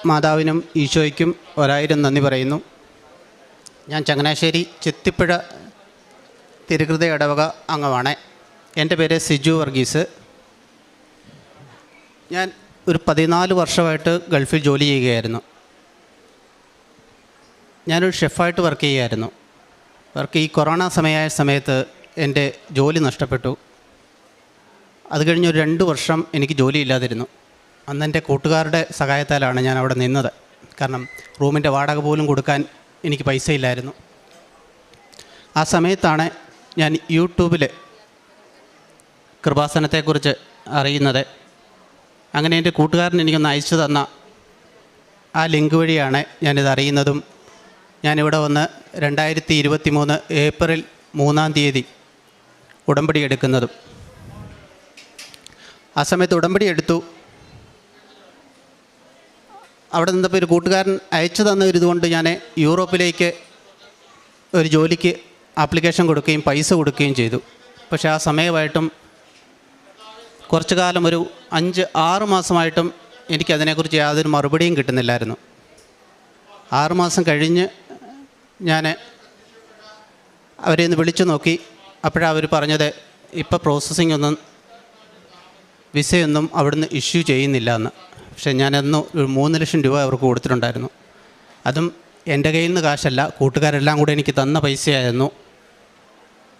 മാതാവിനും ഈശോയ്ക്കും 1000 നന്ദി പറയുന്നു. ഞാൻ ചങ്ങനാശ്ശേരി ചെത്തിപ്പുഴ തിരുഹൃദയ ഇടവക അംഗമാണ്. എൻ്റെ പേര് സിജു വർഗീസ്. ഞാൻ ഒരു 14 വർഷമായിട്ട് ഗൾഫിൽ ജോലി ചെയ്യുകയായിരുന്നു. ഞാനൊരു ഷെഫായിട്ട് വർക്ക് ചെയ്യുകയായിരുന്നു. ഈ കൊറോണ സമയത്ത് എൻ്റെ ജോലി നഷ്ടപ്പെട്ടു. അത് കഴിഞ്ഞ് ഒരു 2 വർഷം എനിക്ക് ജോലിയില്ലാതിരുന്നു. അന്ന് എൻ്റെ കൂട്ടുകാരുടെ സഹായത്താലാണ് ഞാൻ അവിടെ നിന്നത്. കാരണം റൂമിൻ്റെ വാടക പോലും കൊടുക്കാൻ എനിക്ക് പൈസ ഇല്ലായിരുന്നു. ആ സമയത്താണ് ഞാൻ യൂട്യൂബിൽ കൃപാസനത്തെക്കുറിച്ച് അറിയുന്നത്. അങ്ങനെ എൻ്റെ കൂട്ടുകാരൻ എനിക്കൊന്ന് അയച്ചു തന്ന ആ ലിങ്ക് വഴിയാണ് ഞാനിത് അറിയുന്നതും ഞാനിവിടെ വന്ന് 2023 ഏപ്രിൽ 3 ഉടമ്പടി എടുക്കുന്നതും. ആ സമയത്ത് ഉടമ്പടി എടുത്തു. അവിടെ നിന്നപ്പോൾ ഒരു കൂട്ടുകാരൻ അയച്ചു തന്നൊരിതുകൊണ്ട് ഞാൻ യൂറോപ്പിലേക്ക് ഒരു ജോലിക്ക് ആപ്ലിക്കേഷൻ കൊടുക്കുകയും പൈസ കൊടുക്കുകയും ചെയ്തു. പക്ഷേ ആ സമയമായിട്ടും കുറച്ചു കാലം ഒരു 5-6 മാസമായിട്ടും എനിക്കതിനെക്കുറിച്ച് യാതൊരു മറുപടിയും കിട്ടുന്നില്ലായിരുന്നു. 6 മാസം കഴിഞ്ഞ് ഞാൻ അവരെ ഒന്ന് വിളിച്ചു നോക്കി. അപ്പോഴാണ് അവർ പറഞ്ഞത് ഇപ്പോൾ പ്രോസസ്സിംഗ് ഒന്നും വിസയൊന്നും അവിടുന്ന് ഇഷ്യൂ ചെയ്യുന്നില്ല എന്ന്. പക്ഷേ ഞാനന്ന് ഒരു 3 ലക്ഷം രൂപ അവർക്ക് കൊടുത്തിട്ടുണ്ടായിരുന്നു. അതും എൻ്റെ കയ്യിൽ നിന്ന് കാശല്ല, കൂട്ടുകാരെല്ലാം കൂടെ എനിക്ക് തന്ന പൈസയായിരുന്നു.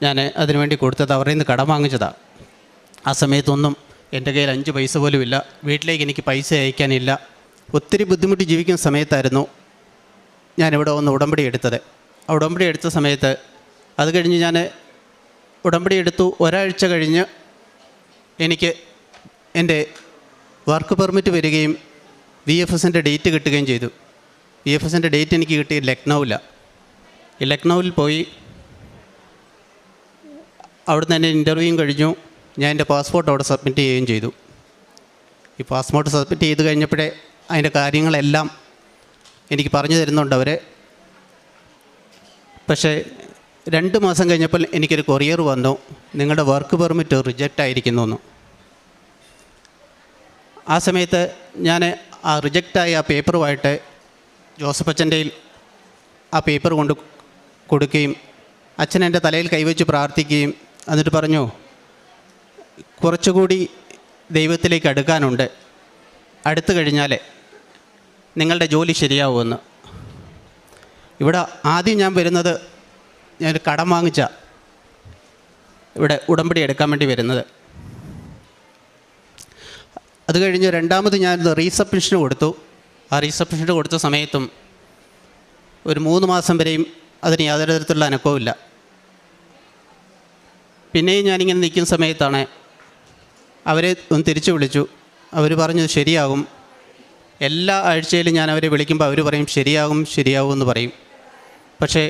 ഞാൻ അതിനുവേണ്ടി കൊടുത്തത് അവരുടെ നിന്ന് കടം വാങ്ങിച്ചതാണ്. ആ സമയത്തൊന്നും എൻ്റെ കയ്യിൽ 5 പൈസ പോലും ഇല്ല. വീട്ടിലേക്ക് എനിക്ക് പൈസ അയക്കാനില്ല. ഒത്തിരി ബുദ്ധിമുട്ടി ജീവിക്കുന്ന സമയത്തായിരുന്നു ഞാനിവിടെ വന്ന് ഉടമ്പടി എടുത്തത്. ആ ഉടമ്പടി എടുത്ത സമയത്ത് അത് കഴിഞ്ഞ് ഞാൻ ഉടമ്പടി എടുത്തു. ഒരാഴ്ച കഴിഞ്ഞ് എനിക്ക് എൻ്റെ വർക്ക് പെർമിറ്റ് വരികയും VFSൻ്റെ ഡേറ്റ് കിട്ടുകയും ചെയ്തു. VFSൻ്റെ ഡേറ്റ് എനിക്ക് കിട്ടി ലക്നൗവിലാണ്. ഈ ലക്നൗവിൽ പോയി അവിടുന്ന് തന്നെ ഇൻ്റർവ്യൂവും കഴിഞ്ഞു. ഞാൻ എൻ്റെ പാസ്പോർട്ട് അവിടെ സബ്മിറ്റ് ചെയ്യുകയും ചെയ്തു. ഈ പാസ്പോർട്ട് സബ്മിറ്റ് ചെയ്ത് കഴിഞ്ഞപ്പോഴേ അതിൻ്റെ കാര്യങ്ങളെല്ലാം എനിക്ക് പറഞ്ഞു തരുന്നുണ്ട് അവർ. പക്ഷേ 2 മാസം കഴിഞ്ഞപ്പോൾ എനിക്കൊരു കൊറിയർ വന്നു, നിങ്ങളുടെ വർക്ക് പെർമിറ്റ് റിജക്റ്റ് ആയിരിക്കുന്നു എന്ന്. ആ സമയത്ത് ഞാൻ ആ റിജക്റ്റായ ആ പേപ്പറുമായിട്ട് ജോസഫ് അച്ഛൻ്റെ ആ പേപ്പർ കൊണ്ട് കൊടുക്കുകയും അച്ഛൻ എൻ്റെ തലയിൽ കൈവച്ച് പ്രാർത്ഥിക്കുകയും എന്നിട്ട് പറഞ്ഞു, കുറച്ചുകൂടി ദൈവത്തിലേക്ക് അടുക്കാനുണ്ട്, അടുത്തു കഴിഞ്ഞാൽ നിങ്ങളുടെ ജോലി ശരിയാവുമെന്ന്. ഇവിടെ ആദ്യം ഞാൻ വരുന്നത് ഞാൻ കടം വാങ്ങിച്ച ഇവിടെ ഉടമ്പടി എടുക്കാൻ വേണ്ടി വരുന്നത്. അത് കഴിഞ്ഞ് രണ്ടാമത് ഞാൻ റീസബ്മിഷന് കൊടുത്തു. ആ റീസബ്മിഷന് കൊടുത്ത സമയത്തും ഒരു 3 മാസം വരെയും അതിന് യാതൊരു തരത്തിലുള്ള അനക്കവുമില്ല. പിന്നെയും ഞാനിങ്ങനെ നിൽക്കുന്ന സമയത്താണ് അവരെ ഒന്ന് തിരിച്ചു വിളിച്ചു. അവർ പറഞ്ഞു ശരിയാകും. എല്ലാ ആഴ്ചയിലും ഞാൻ അവരെ വിളിക്കുമ്പോൾ അവർ പറയും ശരിയാകും എന്ന് പറയും. പക്ഷേ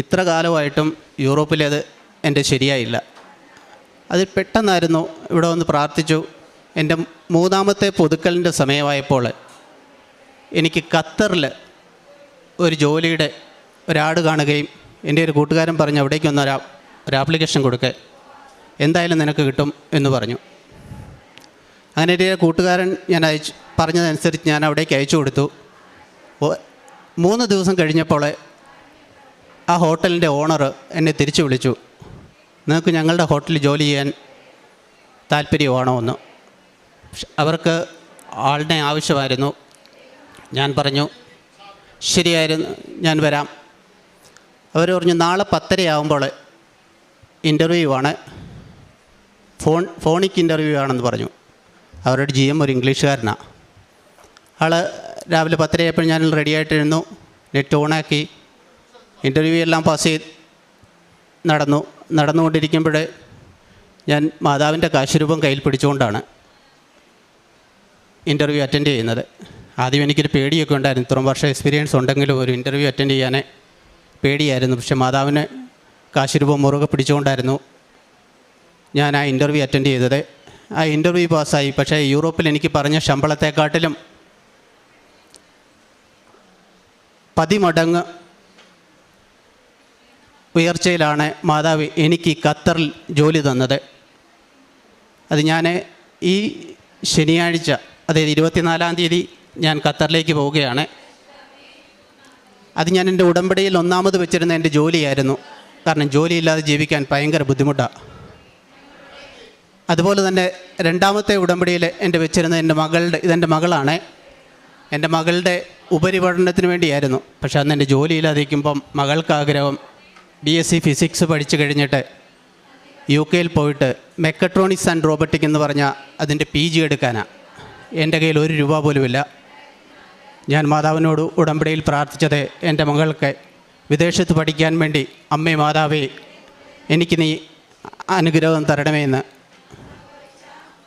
ഇത്ര കാലമായിട്ടും യൂറോപ്പിലേത് എൻ്റെ ശരിയായില്ല. അത് പെട്ടെന്നായിരുന്നു. ഇവിടെ വന്ന് പ്രാർത്ഥിച്ചു. എൻ്റെ 3ാമത്തെ പുതുക്കലിൻ്റെ സമയമായപ്പോൾ എനിക്ക് ഖത്തറിൽ ഒരു ജോലിയുടെ ഒരാട് കാണുകയും എൻ്റെ ഒരു കൂട്ടുകാരൻ പറഞ്ഞു അവിടേക്കൊന്ന് ഒരു ആപ്ലിക്കേഷൻ കൊടുക്കുക, എന്തായാലും നിനക്ക് കിട്ടും എന്ന് പറഞ്ഞു. അങ്ങനെ എൻ്റെ കൂട്ടുകാരൻ ഞാൻ പറഞ്ഞതനുസരിച്ച് ഞാൻ അവിടേക്ക് അയച്ചു കൊടുത്തു. 3 ദിവസം കഴിഞ്ഞപ്പോൾ ആ ഹോട്ടലിൻ്റെ ഓണർ എന്നെ തിരിച്ചു വിളിച്ചു, നിങ്ങൾക്ക് ഞങ്ങളുടെ ഹോട്ടലിൽ ജോലി ചെയ്യാൻ താല്പര്യമാണോ എന്ന്. അവർക്ക് ആളിനെ ആവശ്യമായിരുന്നു. ഞാൻ പറഞ്ഞു ശരിയായിരുന്നു, ഞാൻ വരാം. അവർ പറഞ്ഞു നാളെ 10:30 ആകുമ്പോൾ ഇൻ്റർവ്യൂ ആണ്, ഫോണിക് ഇൻ്റർവ്യൂ ആണെന്ന് പറഞ്ഞു. അവരുടെ GM ഒരു ഇംഗ്ലീഷുകാരനാണ്. ആൾ രാവിലെ 10:30 ആയപ്പോൾ ഞാൻ റെഡിയായിട്ടിരുന്നു. നെറ്റ് ഓണാക്കി ഇൻ്റർവ്യൂ എല്ലാം പാസ് ചെയ്ത് നടന്നുകൊണ്ടിരിക്കുമ്പോൾ ഞാൻ മാതാവിൻ്റെ കാശുരൂപം കയ്യിൽ പിടിച്ചുകൊണ്ടാണ് ഇൻ്റർവ്യൂ അറ്റൻഡ് ചെയ്യുന്നത്. ആദ്യം എനിക്കൊരു പേടിയൊക്കെ ഉണ്ടായിരുന്നു. ഇത്രയും വർഷം എക്സ്പീരിയൻസ് ഉണ്ടെങ്കിലും ഒരു ഇൻ്റർവ്യൂ അറ്റൻഡ് ചെയ്യാൻ പേടിയായിരുന്നു. പക്ഷേ മാതാവിന് കാശുരൂപം മുറുകെ പിടിച്ചുകൊണ്ടായിരുന്നു ഞാൻ ആ ഇൻ്റർവ്യൂ അറ്റൻഡ് ചെയ്തത്. ആ ഇൻ്റർവ്യൂ പാസ്സായി. പക്ഷേ യൂറോപ്പിൽ എനിക്ക് പറഞ്ഞ ശമ്പളത്തെക്കാട്ടിലും 10 മടങ്ങ് ഉയർച്ചയിലാണ് മാതാവ് എനിക്ക് ഖത്തറിൽ ജോലി തന്നത്. അത് ഞാൻ ഈ ശനിയാഴ്ച അതായത് 24-ാം തീയതി ഞാൻ ഖത്തറിലേക്ക് പോവുകയാണ്. അത് ഞാൻ എൻ്റെ ഉടമ്പടിയിൽ ഒന്നാമത് വെച്ചിരുന്ന എൻ്റെ ജോലിയായിരുന്നു. കാരണം ജോലിയില്ലാതെ ജീവിക്കാൻ ഭയങ്കര ബുദ്ധിമുട്ടാണ്. അതുപോലെ തന്നെ രണ്ടാമത്തെ ഉടമ്പടിയിൽ എൻ്റെ വെച്ചിരുന്ന ഇതെൻ്റെ മകളാണ്. എൻ്റെ മകളുടെ ഉപരിപഠനത്തിന് വേണ്ടിയായിരുന്നു. പക്ഷേ അന്ന് എൻ്റെ ജോലിയില്ലാതിരിക്കുമ്പം മകൾക്ക് ആഗ്രഹം BSc ഫിസിക്സ് പഠിച്ചു കഴിഞ്ഞിട്ട് UK പോയിട്ട് മെക്കട്രോണിക്സ് ആൻഡ് റോബോട്ടിക് എന്ന് പറഞ്ഞാൽ അതിൻ്റെ PG എടുക്കാനാണ്. എൻ്റെ കയ്യിൽ ₹1 പോലുമില്ല. ഞാൻ മാതാവിനോട് ഉടമ്പടിയിൽ പ്രാർത്ഥിച്ചത് എൻ്റെ മകൾക്ക് വിദേശത്ത് പഠിക്കാൻ വേണ്ടി അമ്മേ മാതാവേ എനിക്ക് നീ അനുഗ്രഹം തരണമേ എന്ന്.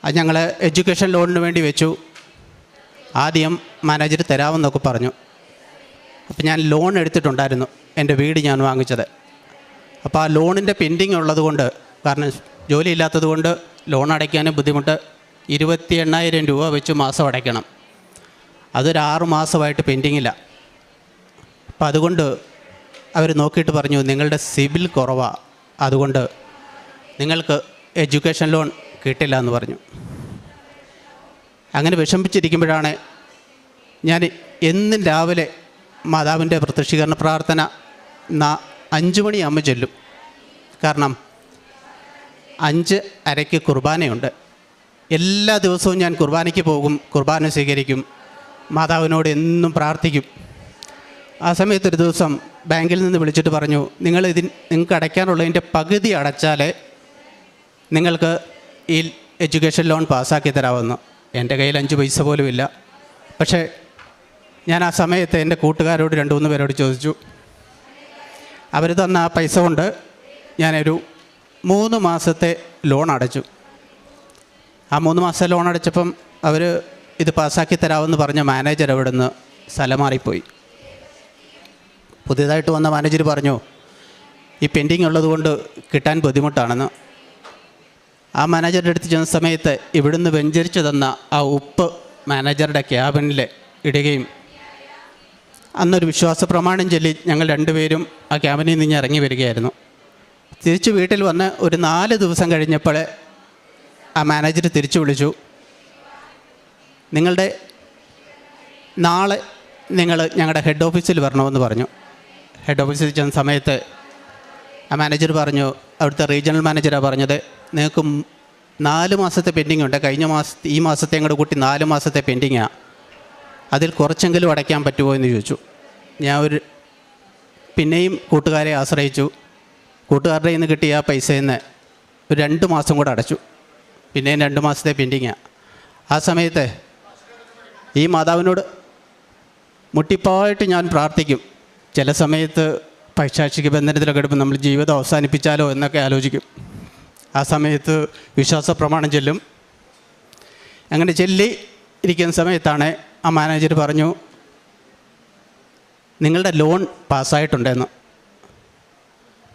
അത് ഞങ്ങൾ എഡ്യൂക്കേഷൻ ലോണിന് വേണ്ടി വെച്ചു. ആദ്യം മാനേജർ തരാമെന്നൊക്കെ പറഞ്ഞു. അപ്പോൾ ഞാൻ ലോൺ എടുത്തിട്ടുണ്ടായിരുന്നു, എൻ്റെ വീട് ഞാൻ വാങ്ങിച്ചത്. അപ്പോൾ ആ ലോണിൻ്റെ പെൻഡിങ് ഉള്ളതുകൊണ്ട്, കാരണം ജോലിയില്ലാത്തത് കൊണ്ട് ലോൺ അടയ്ക്കാനും ബുദ്ധിമുട്ട്, 28,000 രൂപ വെച്ച് മാസം അടയ്ക്കണം. അതൊരു 6 മാസമായിട്ട് പെൻഡിങ്ങില്ല. അപ്പം അതുകൊണ്ട് അവർ നോക്കിയിട്ട് പറഞ്ഞു, നിങ്ങളുടെ സിബിൽ കുറവാണ്, അതുകൊണ്ട് നിങ്ങൾക്ക് എഡ്യൂക്കേഷൻ ലോൺ കിട്ടില്ല എന്ന് പറഞ്ഞു. അങ്ങനെ വിഷമിച്ചിരിക്കുമ്പോഴാണ് ഞാൻ എന്നും രാവിലെ മാതാവിൻ്റെ പ്രത്യക്ഷീകരണ പ്രാർത്ഥന 5 മണിയാകുമ്പോൾ ചെല്ലും. കാരണം 5:30 കുർബാനയുണ്ട്. എല്ലാ ദിവസവും ഞാൻ കുർബാനയ്ക്ക് പോകും, കുർബാന സ്വീകരിക്കും, മാതാവിനോട് എന്നും പ്രാർത്ഥിക്കും. ആ സമയത്തൊരു ദിവസം ബാങ്കിൽ നിന്ന് വിളിച്ചിട്ട് പറഞ്ഞു, നിങ്ങൾക്ക് അടയ്ക്കാനുള്ളതിൻ്റെ പകുതി അടച്ചാൽ നിങ്ങൾക്ക് ഈ എഡ്യൂക്കേഷൻ ലോൺ പാസ്സാക്കി തരാമെന്ന്. എൻ്റെ കയ്യിൽ 5 പൈസ പോലും ഇല്ല. പക്ഷേ ഞാൻ ആ സമയത്ത് എൻ്റെ കൂട്ടുകാരോട് 2-3 പേരോട് ചോദിച്ചു. അവർ തന്ന ആ പൈസ കൊണ്ട് ഞാനൊരു 3 മാസത്തെ ലോൺ അടച്ചു. ആ 3 മാസത്തെ ലോൺ അടച്ചപ്പം അവർ ഇത് പാസ്സാക്കി തരാമെന്ന് പറഞ്ഞ മാനേജർ അവിടെ നിന്ന് സ്ഥലം മാറിപ്പോയി. പുതിയതായിട്ട് വന്ന മാനേജർ പറഞ്ഞു, ഈ പെൻഡിങ് ഉള്ളതുകൊണ്ട് കിട്ടാൻ ബുദ്ധിമുട്ടാണെന്ന്. ആ മാനേജറുടെ അടുത്ത് ചെന്ന സമയത്ത് ഇവിടുന്ന് വെഞ്ചരിച്ച് തന്ന ആ ഉപ്പ് മാനേജറുടെ ക്യാബിനിൽ ഇടുകയും അന്നൊരു വിശ്വാസ പ്രമാണം ചൊല്ലി ഞങ്ങൾ 2 പേരും ആ ക്യാബിനിൽ നിന്ന് ഇറങ്ങി വരികയായിരുന്നു. തിരിച്ച് വീട്ടിൽ വന്ന് ഒരു 4 ദിവസം കഴിഞ്ഞപ്പോൾ ആ മാനേജർ തിരിച്ചു വിളിച്ചു. നാളെ നിങ്ങൾ ഞങ്ങളുടെ ഹെഡ് ഓഫീസിൽ വരണമെന്ന് പറഞ്ഞു. ഹെഡ് ഓഫീസിൽ ചെന്ന സമയത്ത് ആ മാനേജർ പറഞ്ഞു, അവിടുത്തെ റീജിയണൽ മാനേജറാണ് പറഞ്ഞത്, നിങ്ങൾക്ക് 4 മാസത്തെ പെൻഡിങ് ഉണ്ട്, ഈ മാസത്തെ അങ്ങോട്ട് കൂട്ടി 4 മാസത്തെ പെൻഡിങ്ങാണ്, അതിൽ കുറച്ചെങ്കിലും അടയ്ക്കാൻ പറ്റുമോ എന്ന് ചോദിച്ചു. ഞാൻ പിന്നെയും കൂട്ടുകാരെ ആശ്രയിച്ചു. കൂട്ടുകാരുടെ കയ്യിൽ നിന്ന് കിട്ടിയ ആ പൈസയിൽ നിന്ന് ഒരു 2 മാസം കൂടെ അടച്ചു. പിന്നെയും 2 മാസത്തെ പെൻഡിങ്ങാണ്. ആ സമയത്ത് ഈ മാതാവിനോട് മുട്ടിപ്പായിട്ട് ഞാൻ പ്രാർത്ഥിക്കും. ചില സമയത്ത് പൈശാചിക ബന്ധനത്തിലൊക്കെ എടുപ്പം നമ്മൾ ജീവിതം അവസാനിപ്പിച്ചാലോ എന്നൊക്കെ ആലോചിക്കും. ആ സമയത്ത് വിശ്വാസ പ്രമാണം ചൊല്ലും. അങ്ങനെ ചൊല്ലി ഇരിക്കുന്ന സമയത്താണ് ആ മാനേജർ പറഞ്ഞു, നിങ്ങളുടെ ലോൺ പാസ്സായിട്ടുണ്ടെന്ന്.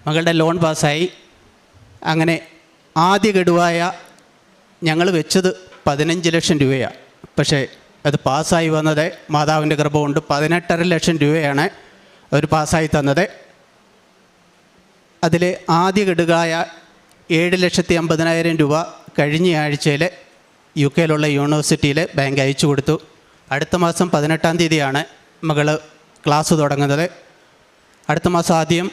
മകളുടെ ലോൺ പാസ്സായി. അങ്ങനെ ആദ്യ ഗഡുവായ ഞങ്ങൾ വെച്ചത് 15 ലക്ഷം രൂപയാണ്. പക്ഷേ അത് പാസ്സായി വന്നത് മാതാവിൻ്റെ കൃപ കൊണ്ട് 18.5 ലക്ഷം രൂപയാണ് അവർ പാസ്സായി തന്നത്. അതിൽ ആദ്യ ഗഡുവായ 7,50,000 രൂപ കഴിഞ്ഞ ആഴ്ചയിൽ UK യൂണിവേഴ്സിറ്റിയിൽ ബാങ്ക് അയച്ചു കൊടുത്തു. അടുത്ത മാസം 18-ാം തീയതിയാണ് മകൾ ക്ലാസ് തുടങ്ങുന്നത്. അടുത്ത മാസം ആദ്യം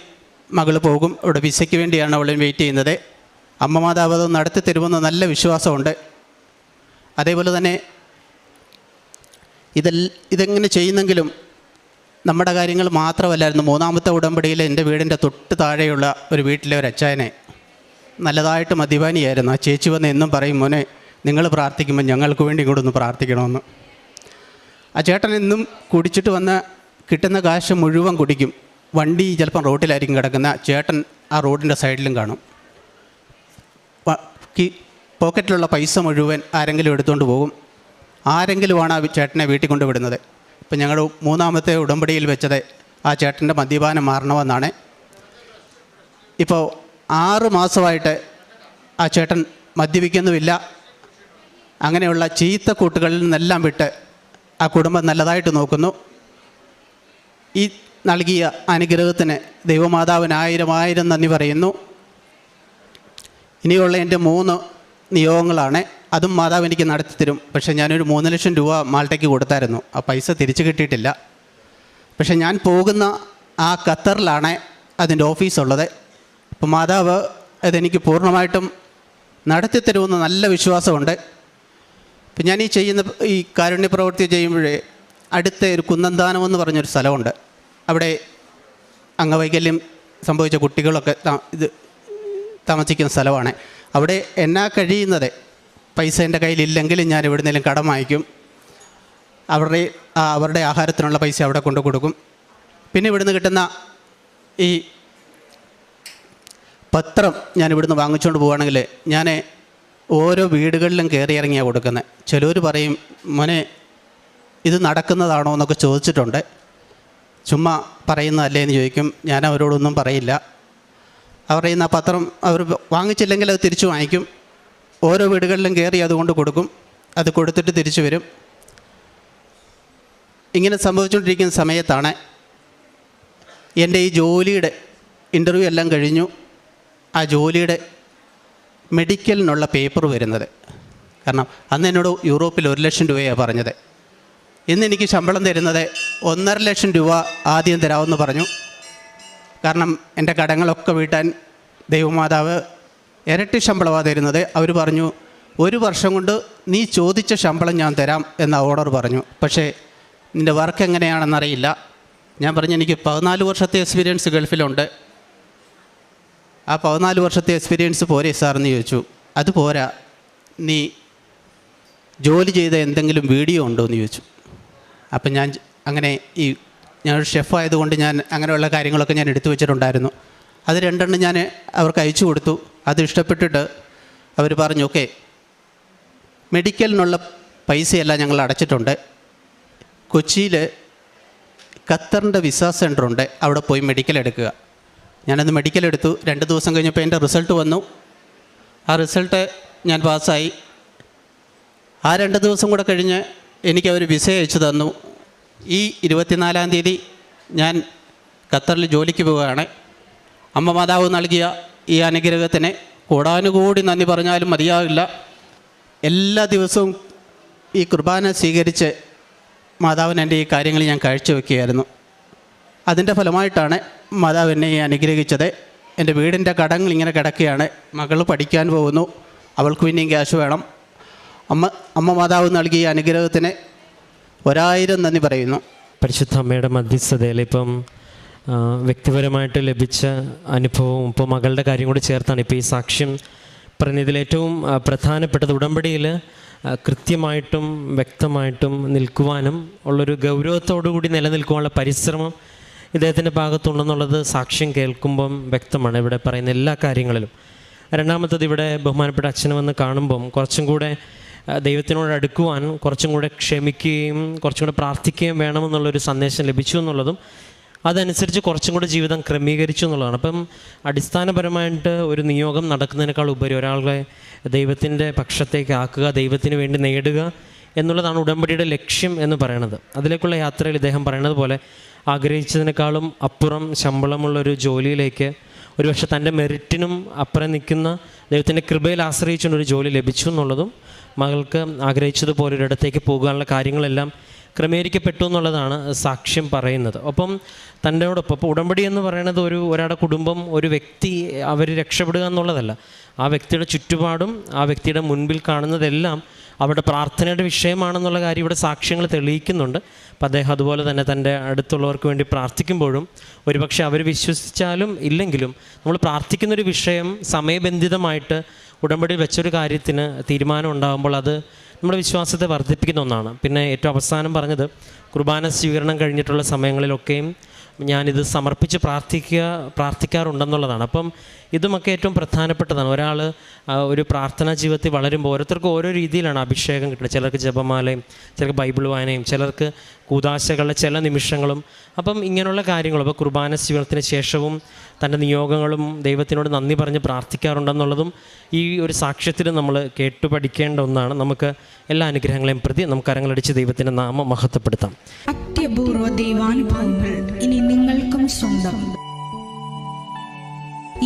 മകൾ പോകും. ഇവിടെ വിസയ്ക്ക് വേണ്ടിയാണ് അവൾ വെയിറ്റ് ചെയ്യുന്നത്. അമ്മ മാതാവ് അത് നടത്തി തരുമെന്ന് നല്ല വിശ്വാസമുണ്ട്. അതേപോലെ തന്നെ ഇതെങ്ങനെ ചെയ്യുന്നെങ്കിലും നമ്മുടെ കാര്യങ്ങൾ മാത്രമല്ലായിരുന്നു. 3-ാമത്തെ ഉടമ്പടിയിൽ എൻ്റെ വീടിൻ്റെ തൊട്ട് താഴെയുള്ള ഒരു വീട്ടിലെ ഒരു അച്ചായനെ നല്ലതായിട്ട് മദ്യപാനിയായിരുന്നു. ആ ചേച്ചി വന്ന് എന്നും പറയും, മോനെ നിങ്ങൾ പ്രാർത്ഥിക്കുമ്പോൾ ഞങ്ങൾക്ക് വേണ്ടി ഇങ്ങോട്ട് ഒന്ന് പ്രാർത്ഥിക്കണമെന്ന്. ആ ചേട്ടൻ എന്നും കുടിച്ചിട്ട് വന്ന് കിട്ടുന്ന കാശ് മുഴുവൻ കുടിക്കും. വണ്ടി ചിലപ്പം റോഡിലായിരിക്കും കിടക്കുന്ന, ചേട്ടൻ ആ റോഡിൻ്റെ സൈഡിലും കാണും. പോക്കറ്റിലുള്ള പൈസ മുഴുവൻ ആരെങ്കിലും എടുത്തുകൊണ്ട് പോകും. ആരെങ്കിലുമാണ് ആ ചേട്ടനെ വീട്ടിൽ കൊണ്ട് വിടുന്നത്. ഇപ്പം ഞങ്ങൾ 3-ാമത്തെ ഉടമ്പടിയിൽ വെച്ചത് ആ ചേട്ടൻ്റെ മദ്യപാനം മാറണമെന്നാണ്. ഇപ്പോൾ 6 മാസമായിട്ട് ആ ചേട്ടൻ മദ്യപിക്കുന്നുമില്ല. അങ്ങനെയുള്ള ചീത്ത കൂട്ടുകളിൽ നിന്നെല്ലാം വിട്ട് ആ കുടുംബം നല്ലതായിട്ട് നോക്കുന്നു. ഈ നൽകിയ അനുഗ്രഹത്തിന് ദൈവമാതാവിന് 1000 നന്ദി പറയുന്നു. ഇനിയുള്ള എൻ്റെ 3 നിയോഗങ്ങളാണ്. അതും മാതാവ് എനിക്ക് നടത്തി തരും. പക്ഷേ ഞാനൊരു 3 ലക്ഷം രൂപ മാൾട്ടയ്ക്ക് കൊടുത്തായിരുന്നു. ആ പൈസ തിരിച്ചു കിട്ടിയിട്ടില്ല. പക്ഷേ ഞാൻ പോകുന്ന ആ ഖത്തറിലാണ് അതിൻ്റെ ഓഫീസുള്ളത്. അപ്പോൾ മാതാവ് അതെനിക്ക് പൂർണ്ണമായിട്ടും നടത്തി തരുമെന്ന് നല്ല വിശ്വാസമുണ്ട്. ഇപ്പം ഞാൻ ഈ കാരുണ്യ പ്രവൃത്തി ചെയ്യുമ്പോഴേ അടുത്ത ഒരു കുന്നന്താനം എന്ന് പറഞ്ഞൊരു സ്ഥലമുണ്ട്. അവിടെ അംഗവൈകല്യം സംഭവിച്ച കുട്ടികളൊക്കെ താമസിക്കുന്ന സ്ഥലമാണ്. അവിടെ എന്നാ കഴിയുന്നത് പൈസ എൻ്റെ കയ്യിലില്ലെങ്കിലും ഞാൻ എവിടുന്നേലും കടം വാങ്ങിക്കും. അവരുടെ ആഹാരത്തിനുള്ള പൈസ അവിടെ കൊണ്ടു കൊടുക്കും. പിന്നെ ഇവിടുന്ന് കിട്ടുന്ന ഈ പത്രം ഞാൻ ഇവിടുന്ന് വാങ്ങിച്ചുകൊണ്ട് പോവുകയാണെങ്കിൽ ഞാൻ ഓരോ വീടുകളിലും കയറി ഇറങ്ങിയാണ് കൊടുക്കുന്നത്. ചിലർ പറയും, മോനെ ഇത് നടക്കുന്നതാണോ എന്നൊക്കെ ചോദിച്ചിട്ടുണ്ട്. ചുമ്മാ പറയുന്നതല്ലേ എന്ന് ചോദിക്കും. ഞാൻ അവരോടൊന്നും പറയില്ല. അവരുടെ കയ്യിൽ നിന്ന് ആ പത്രം അവർ വാങ്ങിച്ചില്ലെങ്കിൽ അത് തിരിച്ചു വാങ്ങിക്കും. ഓരോ വീടുകളിലും കയറി അതുകൊണ്ട് കൊടുക്കും. അത് കൊടുത്തിട്ട് തിരിച്ചു വരും. ഇങ്ങനെ സംഭവിച്ചുകൊണ്ടിരിക്കുന്ന സമയത്താണ് എൻ്റെ ഈ ജോലിയുടെ ഇൻ്റർവ്യൂ എല്ലാം കഴിഞ്ഞു. ആ ജോലിയുടെ മെഡിക്കലിനുള്ള പേപ്പർ വരുന്നത്. കാരണം അന്ന് എന്നോട് യൂറോപ്പിൽ 1 ലക്ഷം രൂപയാണ് പറഞ്ഞത്. ഇന്ന് എനിക്ക് ശമ്പളം തരുന്നത് 1.5 ലക്ഷം രൂപ ആദ്യം തരാമെന്ന് പറഞ്ഞു. കാരണം എൻ്റെ കടങ്ങളൊക്കെ വീട്ടാൻ ദൈവമാതാവ് ഇരട്ടി ശമ്പളമാണ് തരുന്നത്. അവർ പറഞ്ഞു 1 വർഷം കൊണ്ട് നീ ചോദിച്ച ശമ്പളം ഞാൻ തരാം എന്ന ഓർഡർ പറഞ്ഞു. പക്ഷേ നിൻ്റെ വർക്ക് എങ്ങനെയാണെന്നറിയില്ല. ഞാൻ പറഞ്ഞു, എനിക്ക് 14 വർഷത്തെ എക്സ്പീരിയൻസ് ഗൾഫിലുണ്ട്. ആ 14 വർഷത്തെ എക്സ്പീരിയൻസ് പോരെ സാറെന്ന് ചോദിച്ചു. അത് പോരാ, നീ ജോലി ചെയ്ത എന്തെങ്കിലും വീഡിയോ ഉണ്ടോ എന്ന് ചോദിച്ചു. അപ്പം ഞാൻ ഞാനൊരു ഷെഫായതുകൊണ്ട് ഞാൻ അങ്ങനെയുള്ള കാര്യങ്ങളൊക്കെ ഞാൻ എടുത്തു വെച്ചിട്ടുണ്ടായിരുന്നു. അത് 2 എണ്ണം ഞാൻ അവർക്ക് അയച്ചു കൊടുത്തു. അത് ഇഷ്ടപ്പെട്ടിട്ട് അവർ പറഞ്ഞു, ഓക്കെ, മെഡിക്കലിനുള്ള പൈസയെല്ലാം ഞങ്ങൾ അടച്ചിട്ടുണ്ട്. കൊച്ചിയിൽ ഖത്തറിൻ്റെ വിസ സെൻ്ററുണ്ട്, അവിടെ പോയി മെഡിക്കൽ എടുക്കുക. ഞാനത് മെഡിക്കൽ എടുത്തു. 2 ദിവസം കഴിഞ്ഞപ്പോൾ എൻ്റെ റിസൾട്ട് വന്നു. ആ റിസൾട്ട് ഞാൻ പാസ്സായി. ആ 2 ദിവസം കൂടെ കഴിഞ്ഞ് എനിക്കവർ വിസ അയച്ചു തന്നു. ഈ 24-ാം തീയതി ഞാൻ ഖത്തറിൽ ജോലിക്ക് പോവുകയാണ്. അമ്മ മാതാവ് നൽകിയ ഈ അനുഗ്രഹത്തിന് കോടാനുകൂടി നന്ദി പറഞ്ഞാലും മതിയാവില്ല. എല്ലാ ദിവസവും ഈ കുർബാന സ്വീകരിച്ച് മാതാവിന് എൻ്റെ ഈ കാര്യങ്ങൾ ഞാൻ കാഴ്ചവെക്കുകയായിരുന്നു. അതിൻ്റെ ഫലമായിട്ടാണ് മാതാവ് എന്നെ അനുഗ്രഹിച്ചത്. എൻ്റെ വീടിൻ്റെ കടങ്ങൾ ഇങ്ങനെ കിടക്കുകയാണ്. മകൾ പഠിക്കാൻ പോകുന്നു, അവൾക്ക് പിന്നെയും ക്യാഷ് വേണം. അമ്മ മാതാവ് നൽകിയ അനുഗ്രഹത്തിന് 1000 നന്ദി പറയുന്നു. പരിശുദ്ധ അമ്മയുടെ മധ്യസ്ഥതയിൽ ഇപ്പം വ്യക്തിപരമായിട്ട് ലഭിച്ച അനുഭവവും ഇപ്പോൾ മകളുടെ കാര്യം കൂടി ചേർത്താണ് ഇപ്പോൾ ഈ സാക്ഷ്യം പറയുന്നതിൽ ഏറ്റവും പ്രധാനപ്പെട്ടത്. ഉടമ്പടിയിൽ കൃത്യമായിട്ടും വ്യക്തമായിട്ടും നിൽക്കുവാനും ഉള്ളൊരു ഗൗരവത്തോടുകൂടി നിലനിൽക്കുവാനുള്ള പരിശ്രമം ഇദ്ദേഹത്തിൻ്റെ ഭാഗത്തുണ്ടെന്നുള്ളത് സാക്ഷ്യം കേൾക്കുമ്പം വ്യക്തമാണ് ഇവിടെ പറയുന്ന എല്ലാ കാര്യങ്ങളിലും. രണ്ടാമത്തത്, ഇവിടെ ബഹുമാനപ്പെട്ട അച്ഛനെ വന്ന് കാണുമ്പം കുറച്ചും കൂടെ ദൈവത്തിനോട് അടുക്കുവാൻ, കുറച്ചും കൂടെ ക്ഷമിക്കുകയും കുറച്ചും കൂടെ പ്രാർത്ഥിക്കുകയും വേണമെന്നുള്ളൊരു സന്ദേശം ലഭിച്ചു എന്നുള്ളതും അതനുസരിച്ച് കുറച്ചും കൂടെ ജീവിതം ക്രമീകരിച്ചു എന്നുള്ളതാണ്. അപ്പം അടിസ്ഥാനപരമായിട്ട് ഒരു നിയോഗം നടക്കുന്നതിനേക്കാൾ ഉപരി ഒരാളെ ദൈവത്തിൻ്റെ പക്ഷത്തേക്ക് ആക്കുക, ദൈവത്തിന് വേണ്ടി നേടുക എന്നുള്ളതാണ് ഉടമ്പടിയുടെ ലക്ഷ്യം എന്ന് പറയുന്നത്. അതിലേക്കുള്ള യാത്രയിൽ ഇദ്ദേഹം പറയുന്നത് പോലെ ആഗ്രഹിച്ചതിനേക്കാളും അപ്പുറം ശമ്പളമുള്ളൊരു ജോലിയിലേക്ക്, ഒരുപക്ഷെ തൻ്റെ മെറിറ്റിനും അപ്പുറം നിൽക്കുന്ന ദൈവത്തിൻ്റെ കൃപയിൽ ആശ്രയിച്ചുകൊണ്ടൊരു ജോലി ലഭിച്ചു എന്നുള്ളതും മകൾക്ക് ആഗ്രഹിച്ചതുപോലെ ഒരിടത്തേക്ക് പോകാനുള്ള കാര്യങ്ങളെല്ലാം ക്രമീകരിക്കപ്പെട്ടു എന്നുള്ളതാണ് സാക്ഷ്യം പറയുന്നത്. ഒപ്പം തൻ്റെയോടൊപ്പം ഇപ്പോൾ ഉടമ്പടി എന്ന് പറയുന്നത് ഒരാളുടെ കുടുംബം, ഒരു വ്യക്തി അവർ രക്ഷപ്പെടുക എന്നുള്ളതല്ല. ആ വ്യക്തിയുടെ ചുറ്റുപാടും ആ വ്യക്തിയുടെ മുൻപിൽ കാണുന്നതെല്ലാം അവരുടെ പ്രാർത്ഥനയുടെ വിഷയമാണെന്നുള്ള കാര്യം ഇവിടെ സാക്ഷ്യങ്ങൾ തെളിയിക്കുന്നുണ്ട്. അപ്പം അദ്ദേഹം അതുപോലെ തന്നെ തൻ്റെ അടുത്തുള്ളവർക്ക് വേണ്ടി പ്രാർത്ഥിക്കുമ്പോഴും ഒരുപക്ഷെ അവർ വിശ്വസിച്ചാലും ഇല്ലെങ്കിലും നമ്മൾ പ്രാർത്ഥിക്കുന്നൊരു വിഷയം സമയബന്ധിതമായിട്ട് ഉടമ്പടി വെച്ചൊരു കാര്യത്തിന് തീരുമാനം ഉണ്ടാകുമ്പോൾ അത് നമ്മുടെ വിശ്വാസത്തെ വർദ്ധിപ്പിക്കുന്ന ഒന്നാണ്. പിന്നെ ഏറ്റവും അവസാനം പറഞ്ഞത് കുർബാന സ്വീകരണം കഴിഞ്ഞിട്ടുള്ള സമയങ്ങളിലൊക്കെയും ഞാനിത് സമർപ്പിച്ച് പ്രാർത്ഥിക്കാറുണ്ടെന്നുള്ളതാണ്. അപ്പം ഇതുമൊക്കെ ഏറ്റവും പ്രധാനപ്പെട്ടതാണ്. ഒരാൾ ഒരു പ്രാർത്ഥനാ ജീവിതത്തിൽ വളരുമ്പോൾ ഓരോരുത്തർക്കും ഓരോ രീതിയിലാണ് അഭിഷേകം കിട്ടുന്നത്. ചിലർക്ക് ജപമാലയും, ചിലർക്ക് ബൈബിൾ വായനയും, ചിലർക്ക് കൂദാശകളുടെ ചില നിമിഷങ്ങളും. അപ്പം ഇങ്ങനെയുള്ള കാര്യങ്ങളും ഇപ്പോൾ കുർബാന സ്വീകരണത്തിന് ശേഷവും തൻ്റെ നിയോഗങ്ങളും ദൈവത്തിനോട് നന്ദി പറഞ്ഞ് പ്രാർത്ഥിക്കാറുണ്ടെന്നുള്ളതും ഈ ഒരു സാക്ഷ്യത്തിൽ നമ്മൾ കേട്ടു പഠിക്കേണ്ട ഒന്നാണ്. നമുക്ക് എല്ലാ അനുഗ്രഹങ്ങളെയും പ്രതി നമുക്ക് കരങ്ങളടിച്ച് ദൈവത്തിൻ്റെ നാമം മഹത്വപ്പെടുത്താം. അത്യപൂർവ ദൈവാനുഭവങ്ങൾ ഇനി നിങ്ങൾക്കും സ്വന്തം.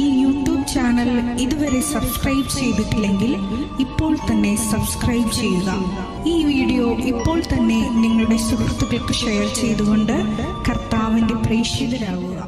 ഈ യൂട്യൂബ് ചാനൽ ഇതുവരെ സബ്സ്ക്രൈബ് ചെയ്തിട്ടില്ലെങ്കിൽ ഇപ്പോൾ തന്നെ സബ്സ്ക്രൈബ് ചെയ്യുക. ഈ വീഡിയോ ഇപ്പോൾ തന്നെ നിങ്ങളുടെ സുഹൃത്തുക്കൾക്ക് ഷെയർ ചെയ്തുകൊണ്ട് കർത്താവിൻ്റെ പ്രേക്ഷിതരാകുക.